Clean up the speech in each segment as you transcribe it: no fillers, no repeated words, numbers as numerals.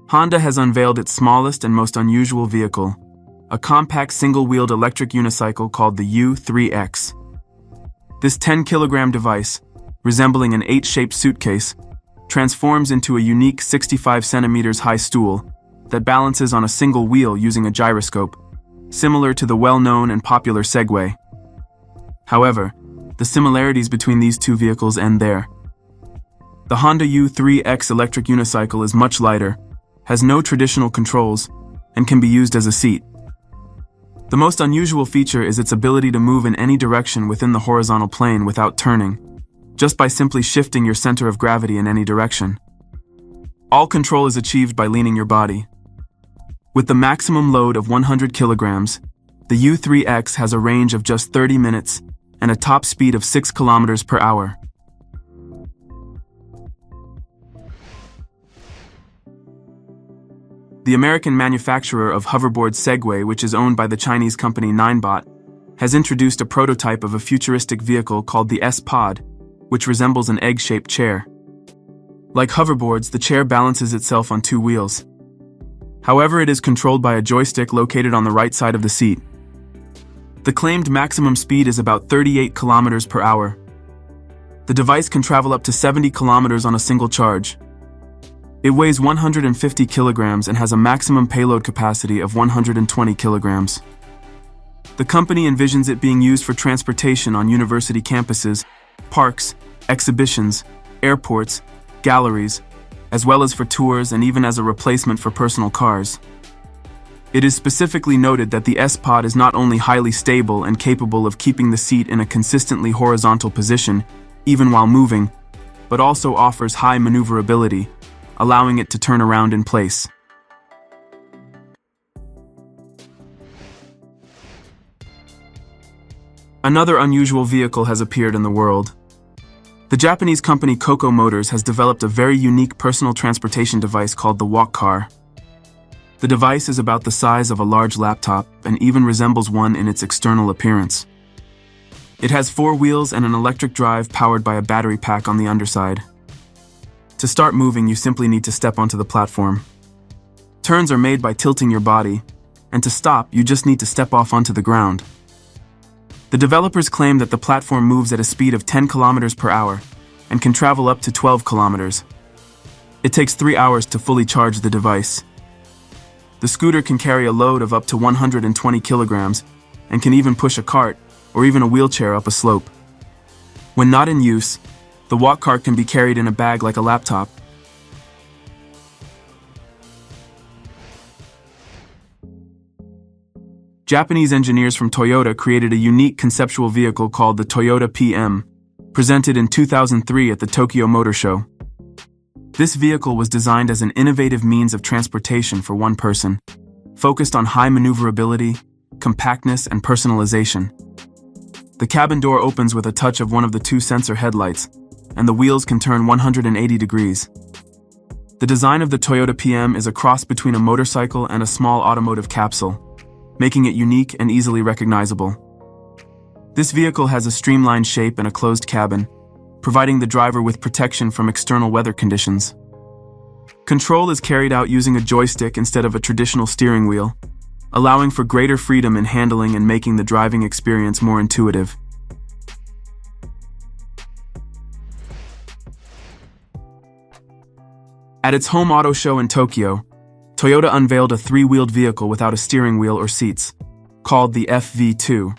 Honda has unveiled its smallest and most unusual vehicle, a compact single-wheeled electric unicycle called the U3X. This 10-kilogram device, resembling an 8-shaped suitcase, transforms into a unique 65 centimeters high stool that balances on a single wheel using a gyroscope, similar to the well-known and popular Segway. However, the similarities between these two vehicles end there. The Honda U3X electric unicycle is much lighter, has no traditional controls, and can be used as a seat. The most unusual feature is its ability to move in any direction within the horizontal plane without turning, just by simply shifting your center of gravity in any direction. All control is achieved by leaning your body. With the maximum load of 100 kilograms, the U3X has a range of just 30 minutes and a top speed of 6 kilometers per hour. The American manufacturer of hoverboard Segway, which is owned by the Chinese company Ninebot, has introduced a prototype of a futuristic vehicle called the S-Pod, which resembles an egg-shaped chair. Like hoverboards, the chair balances itself on 2 wheels. However, it is controlled by a joystick located on the right side of the seat. The claimed maximum speed is about 38 kilometers per hour. The device can travel up to 70 kilometers on a single charge. It weighs 150 kilograms and has a maximum payload capacity of 120 kilograms. The company envisions it being used for transportation on university campuses, parks, exhibitions, airports, galleries, as well as for tours and even as a replacement for personal cars. It is specifically noted that the S-Pod is not only highly stable and capable of keeping the seat in a consistently horizontal position, even while moving, but also offers high maneuverability, allowing it to turn around in place. Another unusual vehicle has appeared in the world. The Japanese company Coco Motors has developed a very unique personal transportation device called the Walkcar. The device is about the size of a large laptop and even resembles one in its external appearance. It has 4 wheels and an electric drive powered by a battery pack on the underside. To start moving, you simply need to step onto the platform. Turns are made by tilting your body, and to stop, you just need to step off onto the ground. The developers claim that the platform moves at a speed of 10 kilometers per hour and can travel up to 12 kilometers. It takes 3 hours to fully charge the device. The scooter can carry a load of up to 120 kilograms and can even push a cart or even a wheelchair up a slope. When not in use, the Walkcar can be carried in a bag like a laptop. Japanese engineers from Toyota created a unique conceptual vehicle called the Toyota PM, presented in 2003 at the Tokyo Motor Show. This vehicle was designed as an innovative means of transportation for one person, focused on high maneuverability, compactness, and personalization. The cabin door opens with a touch of one of the 2 sensor headlights, and the wheels can turn 180 degrees. The design of the Toyota PM is a cross between a motorcycle and a small automotive capsule, making it unique and easily recognizable. This vehicle has a streamlined shape and a closed cabin, providing the driver with protection from external weather conditions. Control is carried out using a joystick instead of a traditional steering wheel, allowing for greater freedom in handling and making the driving experience more intuitive. At its home auto show in Tokyo, Toyota unveiled a 3-wheeled vehicle without a steering wheel or seats, called the FV2.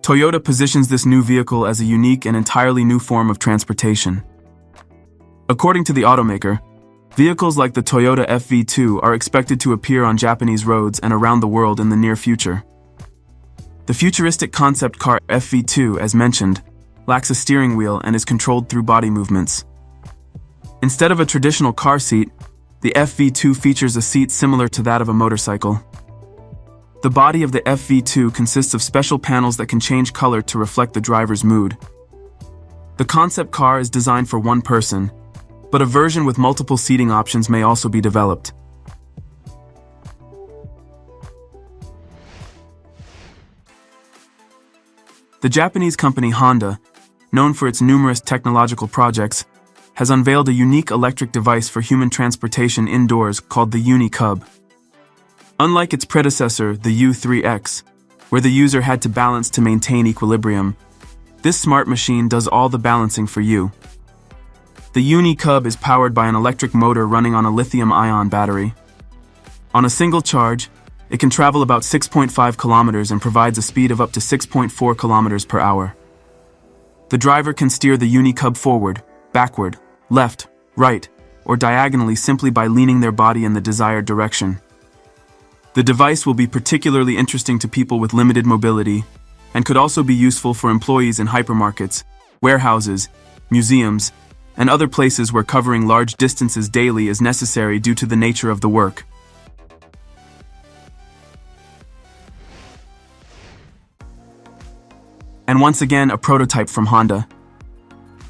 Toyota positions this new vehicle as a unique and entirely new form of transportation. According to the automaker, vehicles like the Toyota FV2 are expected to appear on Japanese roads and around the world in the near future. The futuristic concept car FV2, as mentioned, lacks a steering wheel and is controlled through body movements. Instead of a traditional car seat, the FV2 features a seat similar to that of a motorcycle. The body of the FV2 consists of special panels that can change color to reflect the driver's mood. The concept car is designed for one person, but a version with multiple seating options may also be developed. The Japanese company Honda, known for its numerous technological projects, has unveiled a unique electric device for human transportation indoors called the Uni Cub. Unlike its predecessor, the U3X, where the user had to balance to maintain equilibrium, this smart machine does all the balancing for you. The Uni Cub is powered by an electric motor running on a lithium-ion battery. On a single charge, it can travel about 6.5 kilometers and provides a speed of up to 6.4 kilometers per hour. The driver can steer the Uni Cub forward, backward, left, right, or diagonally simply by leaning their body in the desired direction. The device will be particularly interesting to people with limited mobility and could also be useful for employees in hypermarkets, warehouses, museums, and other places where covering large distances daily is necessary due to the nature of the work. And once again, a prototype from Honda.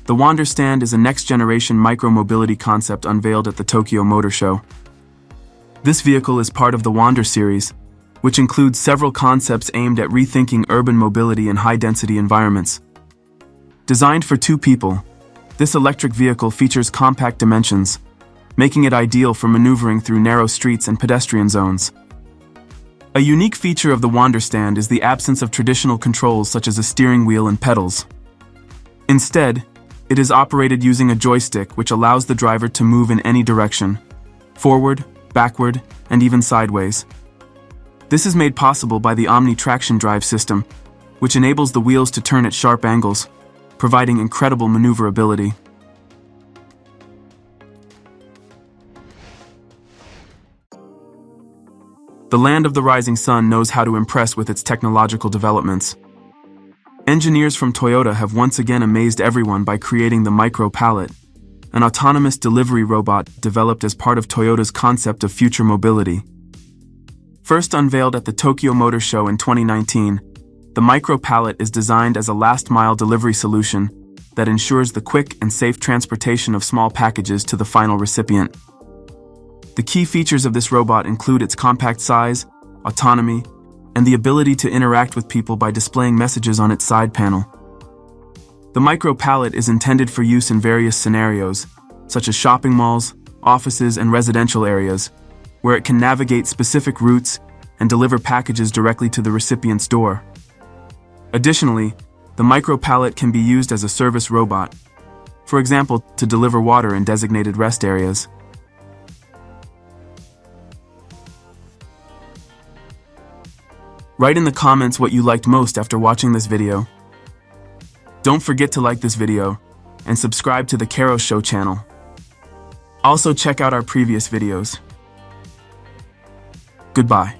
The Wanderstand is a next-generation micro-mobility concept unveiled at the Tokyo Motor Show. This vehicle is part of the Wander series, which includes several concepts aimed at rethinking urban mobility in high-density environments. Designed for two people, this electric vehicle features compact dimensions, making it ideal for maneuvering through narrow streets and pedestrian zones. A unique feature of the Wanderstand is the absence of traditional controls such as a steering wheel and pedals. Instead, it is operated using a joystick which allows the driver to move in any direction, forward, backward, and even sideways. This is made possible by the Omni traction drive system, which enables the wheels to turn at sharp angles, providing incredible maneuverability. The land of the rising sun knows how to impress with its technological developments. Engineers from Toyota have once again amazed everyone by creating the Micro Pallet, an autonomous delivery robot developed as part of Toyota's concept of future mobility. First unveiled at the Tokyo Motor Show in 2019, the Micro Pallet is designed as a last-mile delivery solution that ensures the quick and safe transportation of small packages to the final recipient. The key features of this robot include its compact size, autonomy, and the ability to interact with people by displaying messages on its side panel. The Micro Pallet is intended for use in various scenarios, such as shopping malls, offices, and residential areas, where it can navigate specific routes and deliver packages directly to the recipient's door. Additionally, the Micro Pallet can be used as a service robot, for example, to deliver water in designated rest areas. Write in the comments what you liked most after watching this video. Don't forget to like this video and subscribe to the Karo Show channel. Also check out our previous videos. Goodbye.